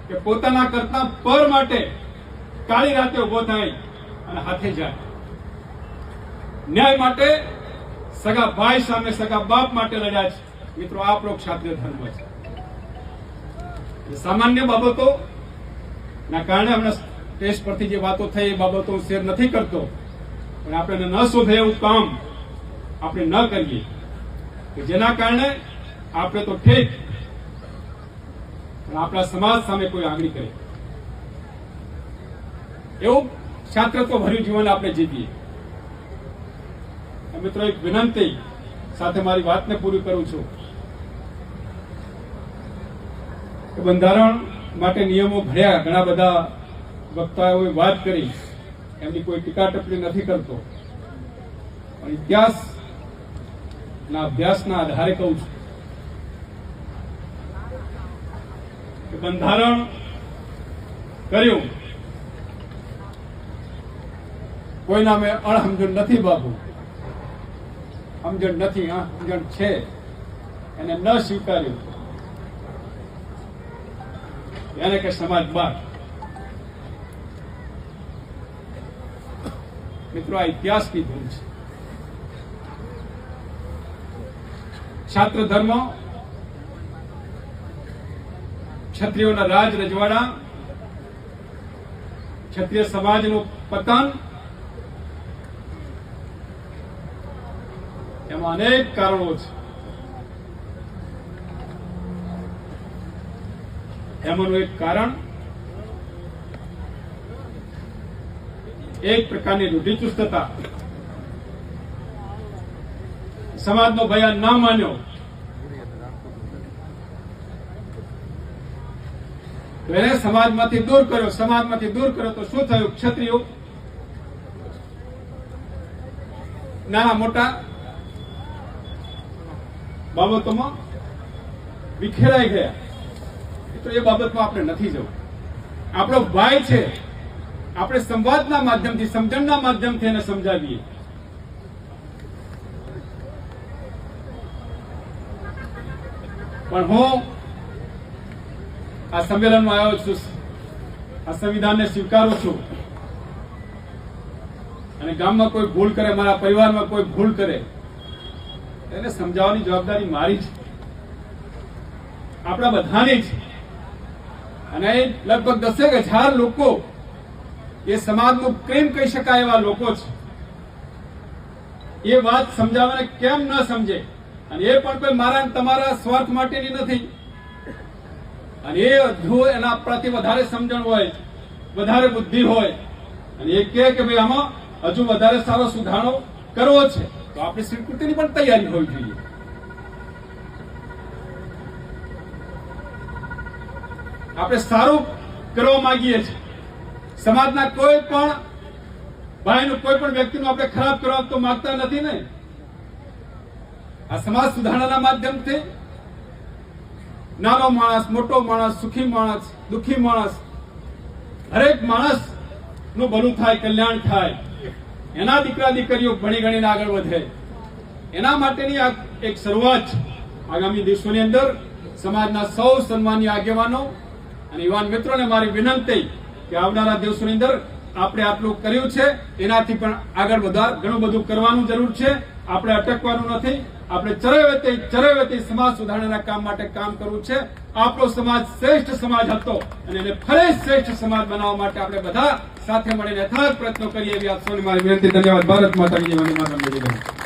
કે પોતાના કરતા પર માટે કાળી રાતે ઉભો થાય અને હાથે જાય. ન્યાય માટે સગા ભાઈ સામે સગા બાપ માટે લડ્યા છે. મિત્રો, આ આપણો ક્ષત્રિય ધર્મ છે. સામાન્ય બાબતો ના કારણે હમણાં ટેસ્ટ પરથી જે વાતો થઈ એ બાબતો હું શેર નથી કરતો, પણ આપણે ન શોભે એવું કામ આપણે ન કરીએ કે જેના કારણે આપણે તો ઠીક પણ આપણા સમાજ સામે કોઈ આંગળી કરે એવું ક્ષાત્રત્વ ભર્યું જીવન આપણે જીવીએ. મિત્રો, એક વિનંતી સાથે મારી વાતને પૂરી કરું છું કે બંધારણ માટે નિયમો ભર્યા, ઘણા બધા વક્તાઓએ વાત કરી, એમની કોઈ ટીકા ટિપ્પણી નથી કરતો, પણ ઇતિહાસના અભ્યાસના આધારે કહું છું કે બંધારણ કર્યું કોઈના મેં અણસમજણ નથી બાબુ, સમજણ નથી, સમજણ છે, એને ન સ્વીકાર્યું એને કે સમાજ બહાર. મિત્રો, આ ઇતિહાસની ભૂલ છે. ક્ષાત્ર ધર્મ, ક્ષત્રિયોના રાજ રજવાડા, ક્ષત્રિય સમાજનું પતન, એમાં અનેક કારણો છે. એમાંનું એક કારણ એક પ્રકારની રૂઢિચુસ્તતા. સમાજનો બયાન ના માન્યો તો એને સમાજમાંથી દૂર કર્યો. સમાજમાંથી દૂર કર્યો તો શું થયું? ક્ષત્રિયો નાના મોટા બાબતોમાં વિખેરાઈ ગયા. તો એ બાબતમાં આપણે નથી જવું. આપણો ભાઈ છે, આપણે સંવાદના માધ્યમથી, સમજણના માધ્યમથી એને સમજાવીએ. પણ હું આ સંમેલનમાં આવ્યો છું, આ સંવિધાનને સ્વીકારું છું, અને ગામમાં કોઈ ભૂલ કરે, મારા પરિવારમાં કોઈ ભૂલ કરે, એને સમજાવવાની જવાબદારી મારી છે, આપણા બધાની છે. અને લગભગ 10,000 લોકો એ સમાજનું પ્રેમ કહી શકાય એવા લોકો છે. એ વાત સમજાવવાને કેમ ન સમજે? અને એ પણ કોઈ મારા તમારા સ્વાર્થ માટેની નથી. અને એ જો એના પ્રતિ વધારે સમજણ હોય, વધારે બુદ્ધિ હોય, અને એ કહે કે ભાઈ આમાં હજુ વધારે સારો સુધારો કરવો છે, તો આપણી સ્વીકૃતિની પણ તૈયારી હોવી જોઈએ. આપણે સારું કરવા માંગીએ છીએ. સમાજના કોઈ પણ ભાઈનું, કોઈ પણ વ્યક્તિનું આપણે ખરાબ કરવા તો માંગતા નથી ને. આ સમાજ સુધારણાના માધ્યમથી નાનો માણસ, મોટો માણસ, સુખી માણસ, દુઃખી માણસ, હરેક માણસ નું ભલું થાય, કલ્યાણ થાય, એના દીકરા દીકરીઓ ભણી ગણીને આગળ વધે, એના માટેની આ એક શરૂઆત છે. આગામી દિવસોની અંદર સમાજના સૌ સન્માનીય આગેવાનો અને યુવાન મિત્રોને મારી વિનંતી કે આવનારા દિવસોની અંદર આપણે આટલું કર્યું છે, એનાથી પણ આગળ વધવા ઘણું બધું કરવાનું જરૂર છે. આપણે અટકવાનું નથી. આપણે ચરેવેતી સમાજ સુધારણાના કામ માટે કામ કરવું છે. આપણો સમાજ શ્રેષ્ઠ સમાજ હતો અને એને ફરી શ્રેષ્ઠ સમાજ બનાવવા માટે આપણે બધા સાથે મળીને અથાગ પ્રયત્નો કરીએ એવી આપ સૌને મારી વિનંતી. ધન્યવાદ. ભારત માતા કી જય. વંદે માતરમ.